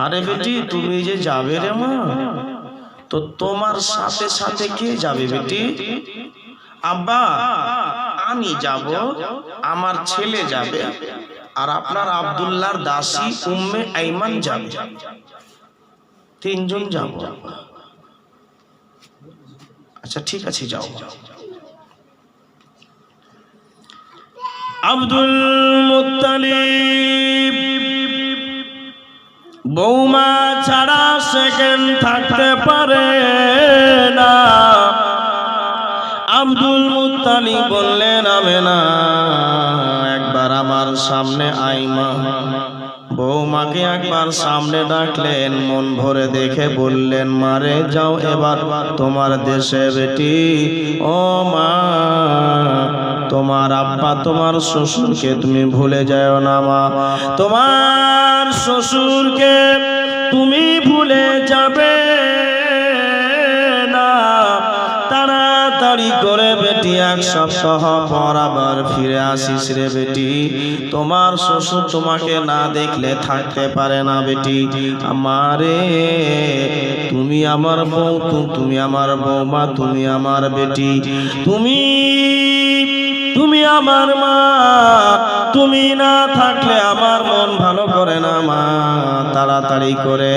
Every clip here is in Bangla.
আরে বেটি তুমি যে যাবে রে মা, তো তোমার সাথে সাথে কে যাবে বেটি? আব্বা আমি যাব, আমার ছেলে যাবে, আর আপনার আব্দুল্লাহর দাসী উম্মে আইমান যাবে, তিনজন যাব। আচ্ছা ঠিক আছে যাও। আব্দুল মুত্তালিব বৌমা ছাড়া সেকেন্ড থাকতে পারে না। আব্দুল মুত্তালিব বললেন আমেনা একবার আমার সামনে আইমা। বৌমাকে একবার সামনে ডাকলেন, মন ভরে দেখে বললেন মারে যাও এবার তোমার দেশে বেটি। ও মা, তোমার আব্বা তোমার শ্বশুরকে তুমি ভুলে যাও না মা, তোমার শ্বশুরকে তুমি ভুলে যাবে না। তাড়াতাড়ি করে বেটি এক সপ্তাহ পর আবার ফিরে আসিস রে বেটি, তোমার শ্বশুর তোমাকে না দেখলে থাকতে পারে না বেটি। আমারে তুমি আমার বউ, তুমি আমার বৌমা, তুমি আমার বেটি, তুমি আমার মা, তুমি না থাকলে আমার মন ভালো করে না মা। তাড়াতাড়ি করে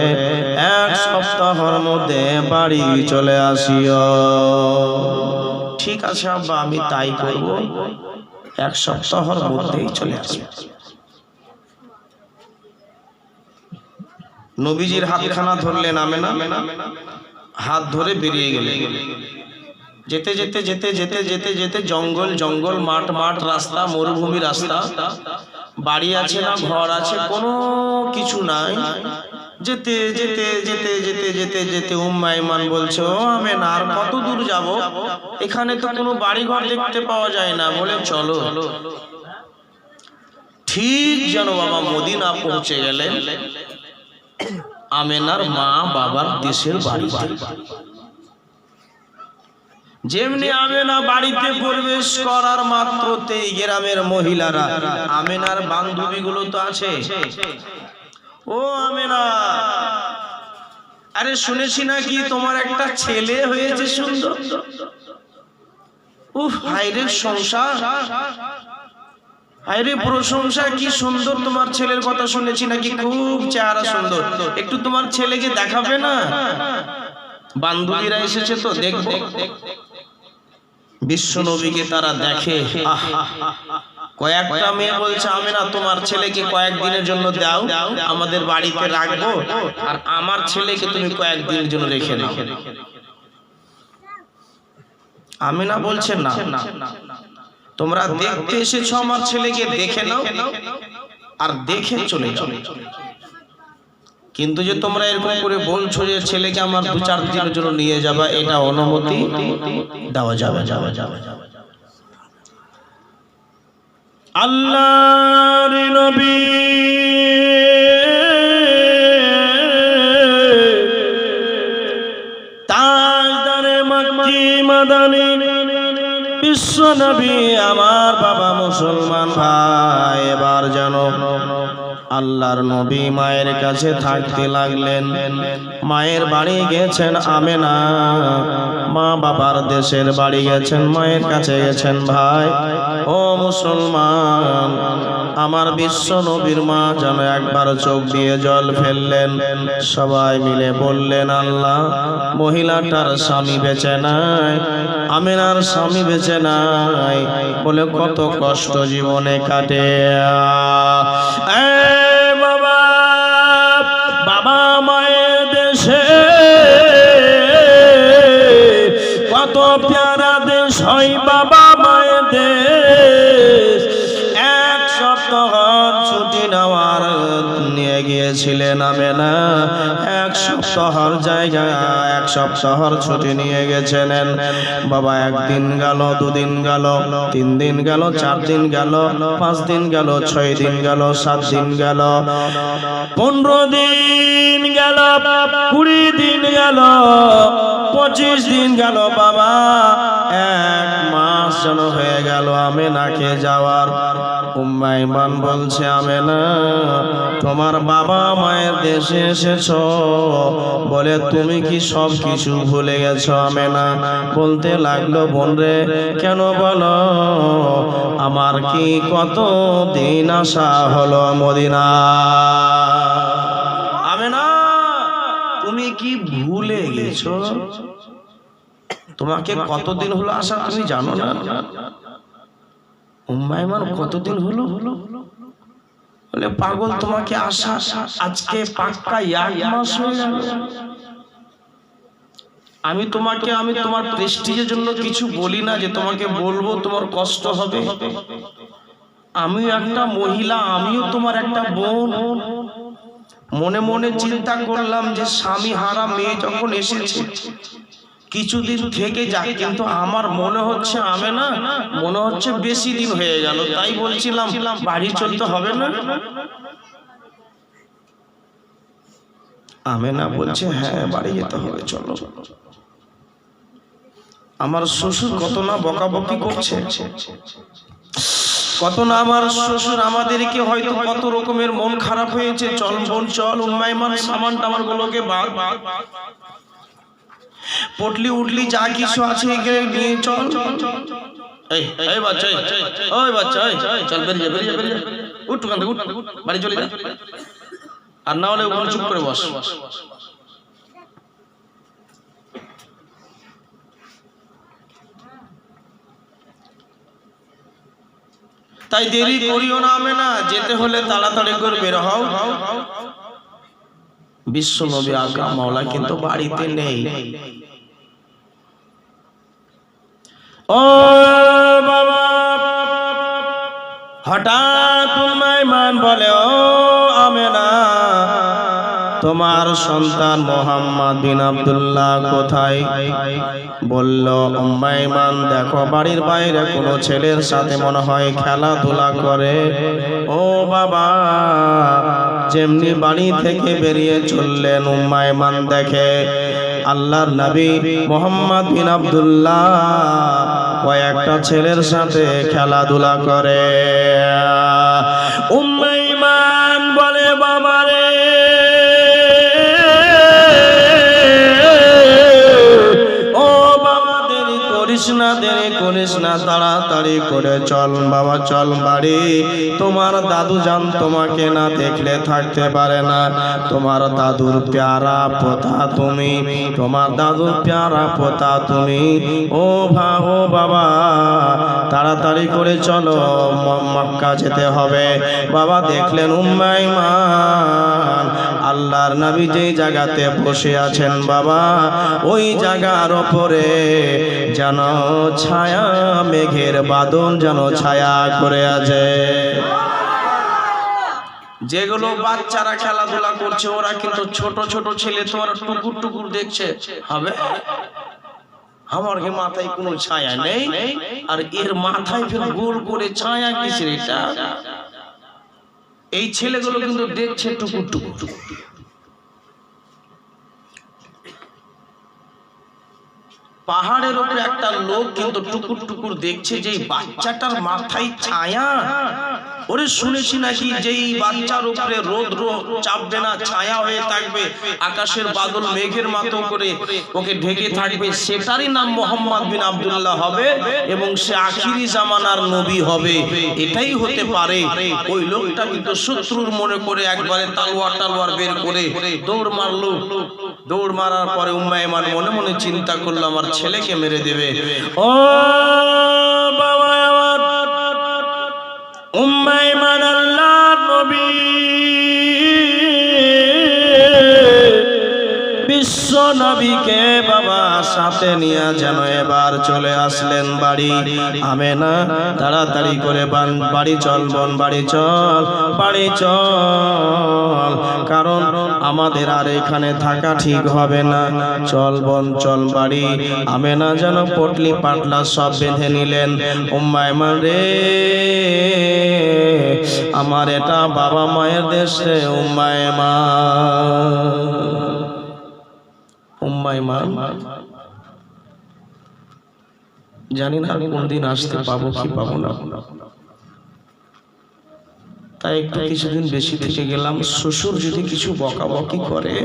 এক সপ্তাহের মধ্যে বাড়ি চলে আসিও। ঠিক আছে আব্বা আমি তাই করব, এক সপ্তাহের মধ্যেই চলে আসবে। নবীজির হাতখানা ধরলেন আমেনা, হাত ধরে বেরিয়ে গেলেন। যেতে যেতে যেতে যেতে যেতে যেতে জঙ্গল জঙ্গল, মাঠ মাঠ রাস্তা, মরুভূমি রাস্তা, বাড়ি আছে না ঘর আছে কোনো কিছু নাই। যেতে যেতে যেতে যেতে যেতে যেতে উম্মে আইমান বলছে ও আমেনা আর কত দূর যাব, এখানে তো কোনো বাড়ি ঘর দেখতে পাওয়া যায় না, বলে চলো। ঠিক যেন বাবা মদিনা পৌঁছে গেলেন আমেনার মা বাবার দেশের বাড়িতে। যেমনি আমেনা বাড়িতে প্রবেশ করার মাত্রতেই গ্রামের মহিলারা, আমেনার বান্ধবীগুলো তো আছে, ও আমেনা আরে শুনেছি নাকি তোমার একটা ছেলে হয়েছে সুন্দর। উফ হায়রে সংসার, হায়রে প্রশংসা, কি সুন্দর তোমার ছেলের কথা শুনেছি নাকি, খুব চেহারা সুন্দর, একটু তোমার ছেলেকে দেখাবে না? বান্ধবীরা এসেছে তো দেখবো। বিশ্ব নবীকে তারা দেখে, কয়েকটা মেয়ে বলছে আমেনা তোমার ছেলেকে কয়েকদিনের জন্য দাও, আমাদের বাড়িতে রাখবো, আর আমার ছেলেকে তুমি কয়েকদিনের জন্য রেখে নাও। আমেনা বলছে না, তোমরা দেখতে এসেছো আমার ছেলেকে, দেখে নাও আর দেখে চলে যাও। কিন্তু যে তোমরা এরকম করে বলছো যে ছেলেকে আমার 2-4 দিনের জন্য নিয়ে যাবা, এটা অনুমতি দেওয়া যাবে যাবে যাবে। আল্লাহর নবী তাজদারে মক্কি মাদানী বিশ্ব নবী আমার বাবা মুসলমান ভাই, এবার জানো আল্লাহর নবী মায়ের কাছে থাকতে লাগলেন। মায়ের বাড়ি গেছেন আমেনা, মা বাবার দেশের বাড়ি গেছেন, মায়ের কাছে গেছেন। ভাই ও মুসলমান, আমার বিশ্ব নবীর মা যেন একবার চোখ দিয়ে জল ফেললেন। সবাই মিলে বললেন আল্লাহ মহিলাটার স্বামী বেঁচে নাই, আমেনার স্বামী বেঁচে নাই, বলে কত কষ্ট জীবনে কাটে। বাবা বাবা মায়ের দেশে কত প্যারা দেশ হয়, বাবা মায়ের দেশ। এক সপ্তাহ ছুটি নেওয়ার নিয়ে গিয়েছিলেন আমেনা, এক সপ্তাহর জায়গায় 1 সপ্তাহর ছুটি নিয়ে গেছিলেন। বাবা 1 দিন গেল, 2 দিন গেল, 3 দিন গেল, 4 দিন গেল, 5 দিন গেল, 6 দিন গেল, 7 দিন গেল, 15 দিন গেল, 20 দিন গেল, 25 দিন গেল। বাবা 1 মাস যেন হয়ে গেল আমেনাকে যাওয়ার। উম্মে আইমান বলছে আমেনা তোমার বাবা বাবা মায়ের দেশে এসেছো, বলে তুমি কি সব কিছু ভুলে গেছো? আমেনা বলতে লাগলো, বোন রে, কেন বলো? আমার কি কত দিন আসা হলো মদিনা। আমেনা, তুমি কি ভুলে গেছো? তোমাকে কতদিন হলো আসা তুমি জানো না? উম্মে আইমান কতদিন হলো? বলে পাগল, তোমাকে আসা আজকে পাক্কা 1 মাস হয়ে গেল। আমি তোমার প্রেস্টিজের জন্য কিছু বলি না যে তোমাকে বলবো তোমার কষ্ট হবে। আমি একটা মহিলা, আমিও তোমার একটা বোন। মনে মনে চিন্তা করলাম যে স্বামী হারা মেয়ে যখন এসেছে কিছুদিন থেকে যাক, কিন্তু আমার মনে হচ্ছে আমেনা, মনে হচ্ছে বেশি দিন হয়ে গেল, তাই বলছিলাম বাড়ি চলতে হবে না? আমেনা বলছে, হ্যাঁ বাড়ি যেতে হবে, চলো। আমার শ্বশুর কত না বকাবকি করছে, কত না আমার শ্বশুর আমাদেরকে হয়তো কত রকমের মন খারাপ হয়েছে। চল বোন চল, উম্মে আইমান সামান টামান গুলোকে বাদ, পটলি উঠলি যা কিছু আছে নিয়ে চল। এই বাচ্চা, ওই বাচ্চা, চল বেরিয়ে যা, উঠ ওখান থেকে, উঠ, বাড়ি চলে যা। আর না হলে ওখানে চুপ করে বস। তাই দেরি করিও না আমেনা, যেতে হলে তাড়াতাড়ি করে বের হও। বিশ্ব নবী আকরাম মাওলা কিন্তু বাড়িতে নেই। ও বাবা, হঠাৎ উম্মে আইমান বলে, ও আমেনা, তোমার সন্তান মোহাম্মদ বিন আব্দুল্লাহ কোথায়? বলল উম্মে আইমান, দেখো বাড়ির বাইরে কোনো ছেলের সাথে মনে হয় খেলাধুলা করে। ও বাবা, যেমনি বাড়ি থেকে বেরিয়ে চললেন উম্মে আইমান দেখে আল্লাহর নবী মোহাম্মদ বিন আব্দুল্লাহ কয়েকটা ছেলের সাথে খেলাধুলা করে। উম্মে আইমান বলে, বাবা রে, দেরি করিস না, তাড়াতাড়ি করে চল বাবা, চল বাড়ি। তোমার দাদু জান তোমাকে না দেখলে থাকতে পারে না। তোমার দাদুর প্যারা পোতা তুমি, তোমার দাদুর প্যারা পোতা তুমি। ও বাবা, তাড়াতাড়ি করে চলো, মক্কা যেতে হবে। বাবা দেখলেন উম্মে আইমান আল্লাহর নবী যেই জায়গাতে বসে আছেন বাবা, ওই জায়গার ওপরে যেন ছায়া, মেঘের বাদল যেন ছায়া করে আছে। যেগুলো বাচ্চারা খেলাধুলা করছে ওরা কিন্তু ছোট ছোট ছেলে, তোমার টুকুর টুকুর দেখছে হবে। আমার কি মাথায় কোনো ছায়া নেই, আর এর মাথায় ফের গোল করে ছায়া কিসের এটা? এই ছেলেগুলো কিন্তু দেখছে টুকুর টুকুর। পাহাড়ের উপরে একটা লোক কিন্তু টুকুর টুকুর দেখছে যে বাচ্চাটার মাথায় ছায়া। ওরে শুনেছি নাকি যেই বাচ্চার উপরে রৌদ্র চাপবে না, ছায়া হয়ে থাকবে, আকাশের বাদল মেঘের মতো করে ওকে ঢেকে থাকবে, সেটারই নাম মোহাম্মদ বিন আব্দুল্লাহ হবে এবং সে আখিরি জামানার নবী হবে। এটাই হতে পারে। ওই লোকটা কিন্তু শত্রুর মনে করে একবারে তালোয়ার বের করে দৌড় মারলো। দৌড় মারার পরে উম্মে আইমান মনে মনে চিন্তা করলো আমার ছেলেকে মেরে দেবে। ও বাবা, আমার উম্মে আইমান আল্লাহর নবী বিশ্ব নবীকে বাবা সাথে নিয়ে যেন এবার চলে আসলেন বাড়ি। আমেনা তাড়াতাড়ি করে বাড়ি চল বোন, বাড়ি চল, বাড়ি চল, কারণ আমাদের আর এখানে থাকা ঠিক হবে না। চল বোন চল বাড়ি। আমেনা যেন পটলি পাটলা সব বেঁধে নিলেন। উম্মে আইমান রে, আমার এটা বাবা মায়ের দেশ রে উম্মে আইমান, জানি না কোন দিন আসতে পাবো কি পাবো না। তাই একটু কিছুদিন বেশি থেকে গেলাম। শ্বশুর যদি কিছু বকাবকি করে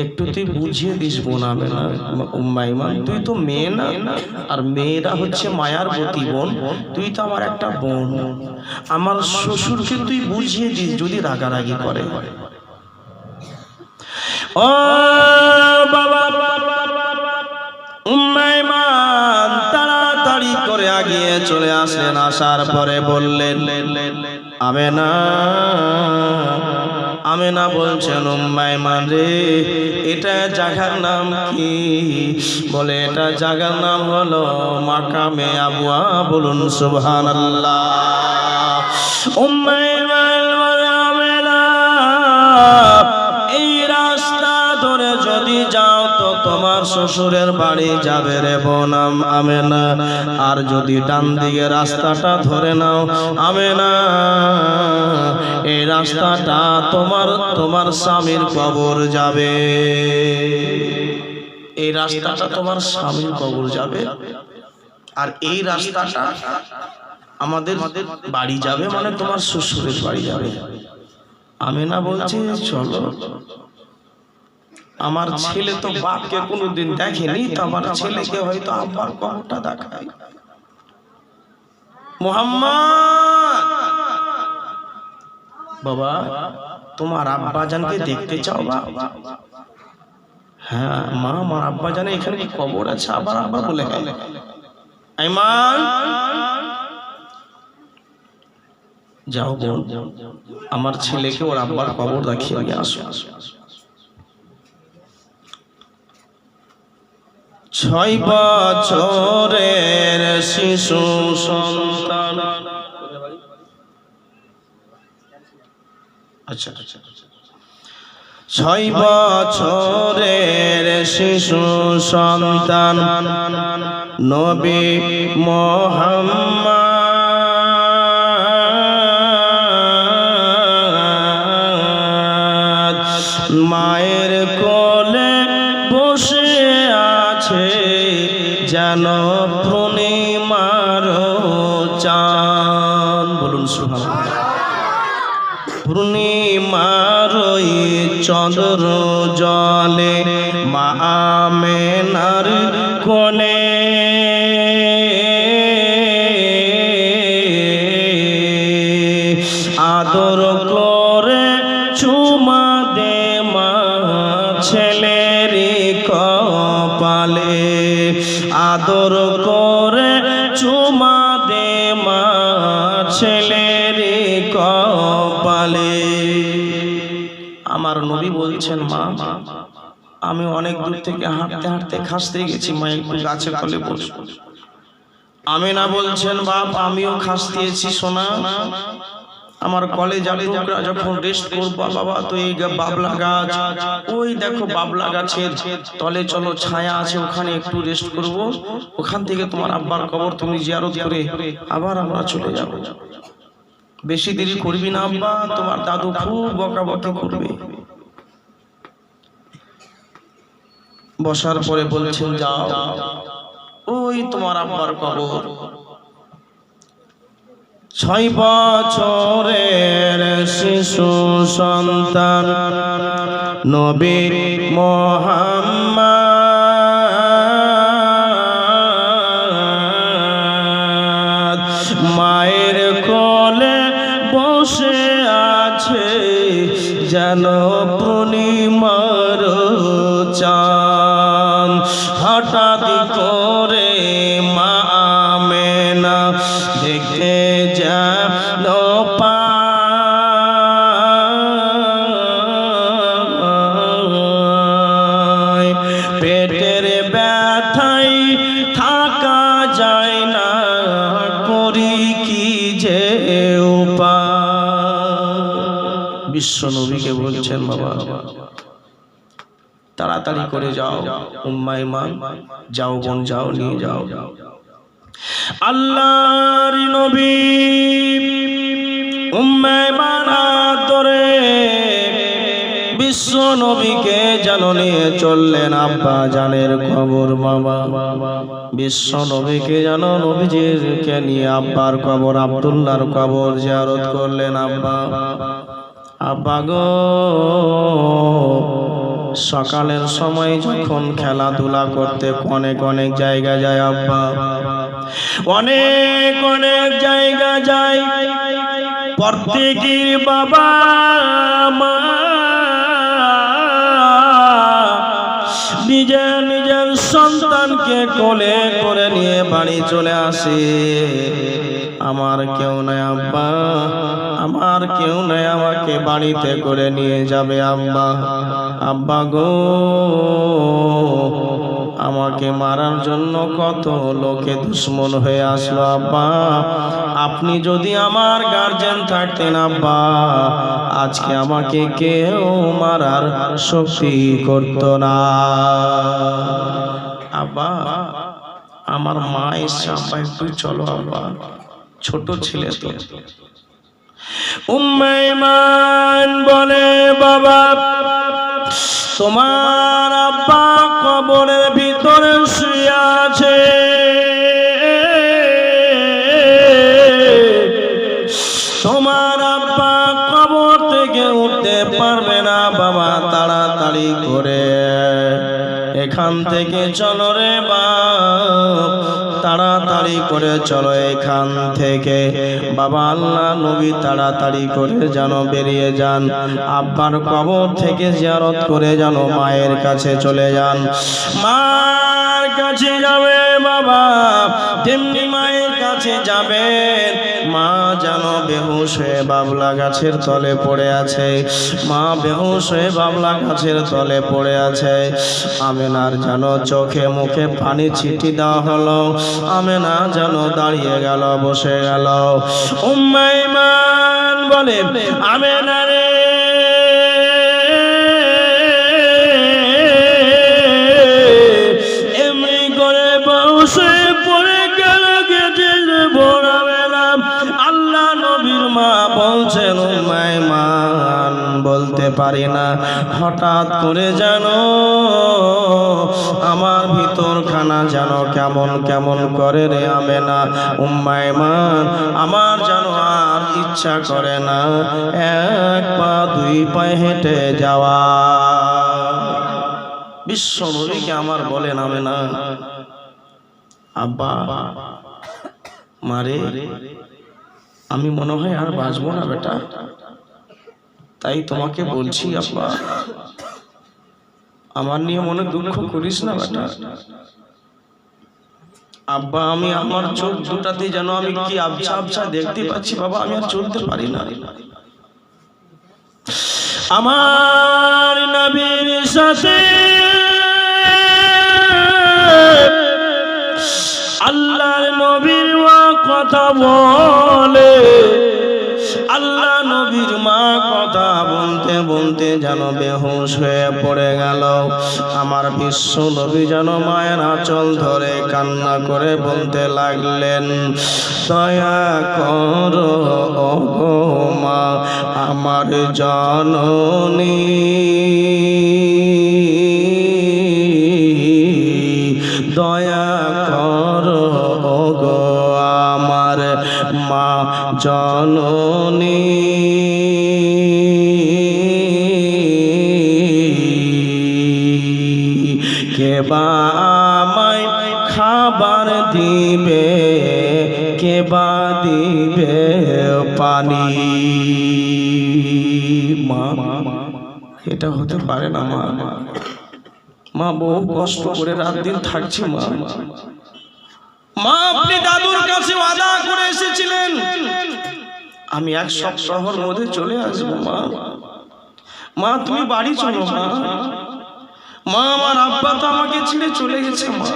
একটু তুই বুঝিয়ে দিস বোন আমেনা, উম্মে আইমান, তুই তো মেয়ে না, আর মেয়েরা হচ্ছে মায়ার গতি বোন, তুই তো আমার একটা বোন, আমার শ্বশুরকে তুই বুঝিয়ে দিস যদি রাগারাগি করে। ও বাবা, উম্মে আইমান তাড়াতাড়ি করে আগিয়ে চলে আসলেন। আসার পরে বললেন, আমেনা, আমেনা বলছেন, উম্মে আইমান রে, এটা জায়গার নাম কি? বলে এটা জায়গার নাম হলো মাকামে আবুয়া। বলুন সুবহানাল্লাহ। উম্মে আইমান বলে, আমেনা, এই রাস্তা ধরে যদি যাও তো তোমার শ্বশুরের বাড়ি যাবে রে বোন আমেনা, আর যদি ডান দিকে রাস্তাটা ধরে নাও আমেনা, এই রাস্তাটা তোমার স্বামীর কবর যাবে। এই রাস্তাটা তোমার স্বামীর কবর যাবে, আর এই রাস্তাটা আমাদের বাড়ি যাবে, মানে তোমার শ্বশুরের বাড়ি যাবে। আমেনা বলছে, চলো। আমার ছেলে তো বাপকে কোনোদিন দেখেনি, তো আমার ছেলেকে হয়তো আব্বার কবরটা দেখায়। মুহাম্মদ, বাবা তোমার আব্বা জানকে দেখতে চাও? হ্যাঁ মা, আমার আব্বা জানে এখানে কি কবর আছে? আবার আব্বা বলে, হ্যাঁ। আইমান, যাও বোন, আমার ছেলেকে ওর আব্বার কবর দেখিয়ে নিয়ে আসো। 6 বছরের শিশু সন্তান, আচ্ছা, 6 বছরের শিশু সন্তান নবী মুহাম্মদ মায়ের কোলে বসে আছে যেন পূর্ণিমার চাঁদ। বলুন সুবহানাল্লাহ। পূর্ণিমার চন্দ্র জলে মা আমেনার কোলে আদর করে চুমা দে মা ছেলের কপালে, আদর করে চুমা দে মা ছেলের কপালে। আমার নবী বলছেন, মা আমি অনেক দূর থেকে হাঁটতে হাঁটতে খাসতে গেছি, মা একটু গাছের তলে বসে। আমেনা বলছেন, বাপ আমিও খাসতেছি সোনা, আমার কলেজা টুকরা যখন রেস্ট করবো বাবা, তো এই বাবলা গাছ, ওই দেখো বাবলা গাছের তলে চলো, ছায়া আছে, ওখানে একটু রেস্ট করব, ওখান থেকে তোমার আব্বার কবর তুমি জিয়ারত করে আবার আমরা চলে যাব। বেশি দেরি করবি না আব্বা, তোমার দাদু খুব বকাবকি করবে। বসার পরে বলছেন, যাও, ওই তোমার আব্বার কবর। 6 বছরের শিশু সন্তান নবী মুহাম্মদ মায়ের কোলে বসে আছে যেন পূর্ণিমার চাঁদ। হঠাৎ করে মা আমেনা দেখে যেন পায় পেটের ব্যথায় থাকা যায় না, করি কি যে উপায়। বিশ্ব নবীকে বলছেন, বাবা তাড়াতাড়ি করে যাও, উম্মে আইমান যাও বোন, যাও নিয়ে যাও। আল্লাহর নবী উম্মে আইমান ধরে বিশ্ব বিশ্ব নবীকে যেন নিয়ে চললেন আব্বা জানের কবর। বাবা বিশ্ব নবীকে যেন নবীজিকে নিয়ে আব্বার কবর আব্দুল্লাহর কবর জিয়ারত করলেন। আব্বা গো সকালের সময় যখন খেলাধুলা করতে অনেক অনেক জায়গা যায় আব্বা, অনেক অনেক জায়গা যায়। প্রত্যেকের বাবা মা নিজের নিজের সন্তানকে কোলে করে নিয়ে বাড়ি চলে আসে। আমার কেউ নাই আব্বা, আমার কেউ নাই আমাকে বাড়িতে করে নিয়ে যাবে আব্বা। আব্বা গো আমাকে মারার জন্য কত লোকে দুশ্মন হয়ে আসলো আব্বা, আপনি যদি আমার গার্জেন থাকতেন আব্বা আজকে আমাকে কেউ মারার শক্তি করত না। আব্বা আমার মা এসে আব্বা একটু চলো আব্বা, ছোট ছেলে তো। উম্মে ঈমান বলে বাবা তোমার আব্বা কবরের ভিতরে শুয়ে আছে, তোমার আব্বা কবর থেকে উঠতে পারবে না। বাবা তাড়াতাড়ি করে এখান থেকে চলো রে বাপ, তাড়াতাড়ি করে চলো এখান থেকে। বাবা আল্লাহ নবী তাড়াতাড়ি করে যেন বেরিয়ে যান, আব্বার কবর থেকে জিয়ারত করে যেন মায়ের কাছে চলে যান। মার কাছে যাবে বাবা, তেমনি মায়ের কাছে যাবে। মা যেন বেহুশ হয়ে বাবলা গাছের তলে পড়ে আছে, মা বেহুশ হয়ে বাবলা গাছের তলে পড়ে আছে। আমেনার যেন চোখে মুখে পানি ছিটি দেওয়া হলো, আমেনা যেন দাঁড়িয়ে গেল, বসে গেল। উম্মে ঈমান বলে আমেনা রে এমনি করে বসে পড়ে গেল গেটের বড় বেলা। আল্লাহ নবীর মা বলছেন উম্মে ঈমান বলতে পারি না, হঠাৎ করে যেন আমার ভিতর খানা যেন কেমন কেমন করে রে আমেনা। উম্মে ঈমান আমার যেন আর ইচ্ছা করে না এক পা দুই পায়ে হেঁটে যাওয়া। বিশ্ব নবীকে আমার বলেন আমেনা আব্বা মারে আমি মনে হয় আর বাঁচবো না বেটা, তাই তোমাকে বলছি আব্বা আমার নিয়ে মনে দুঃখ করিস না বেটা। আব্বা আমি আমার চোখ দুটাতে যেন আমি কি আবছা আবছা দেখতে পাচ্ছি বাবা, আমি আর চলতে পারি না। আমার নবীর সাথে আল্লাহর নবীর মা কথা বলে, আল্লাহ নবীর মা কথা বলতে বলতে যেন বেহুশ হয়ে পড়ে গেল। আমার বিশ্ব নবী যেন মায়ের আঁচল ধরে কান্না করে বলতে লাগলেন দয়া করো ওগো মা আমার জননী, দয়া করো ওগো আমার মা জননী। কে বা আমায় খাবার দিবে, কে বা দিবে পানি। মা এটা হতে পারে না মা, মা বহু কষ্ট করে রাত দিন থাকছি মা। মা আপনি দাদুর কাছে ওয়াদা করে এসেছিলেন আমি এক সপ্তাহের মধ্যে চলে আসবো মা। মা তুমি বাড়ি চলো মা। মা আমার আব্বা তো আমাকে ছেড়ে চলে গেছে মা,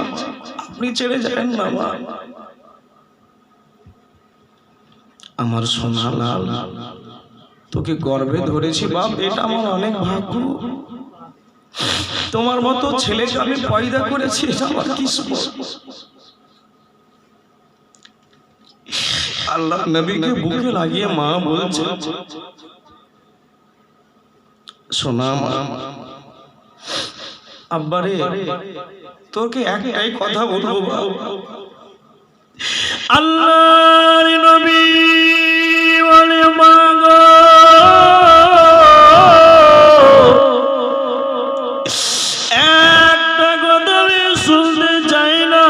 আপনি ছেড়ে যাবেন না মা। আমার সোনা লাল তোকে গর্ভে ধরেছি বাপ, এটা আমার অনেক ভাগ্য। তোমার মতো ছেলেকে আমি পয়দা করেছি, এটা আমার কিসমত। আল্লাহ নবীকে বুকে লাগিয়ে মা বলছে শোনা মা, আব্বারে তোকে একটাই কথা বলবো বাবা, আল্লাহর নবী বলে মা গো, একটা কথা আমি শুনতে চাই না,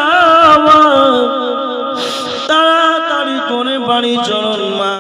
তাড়াতাড়ি করে বাড়ি চলুন মা।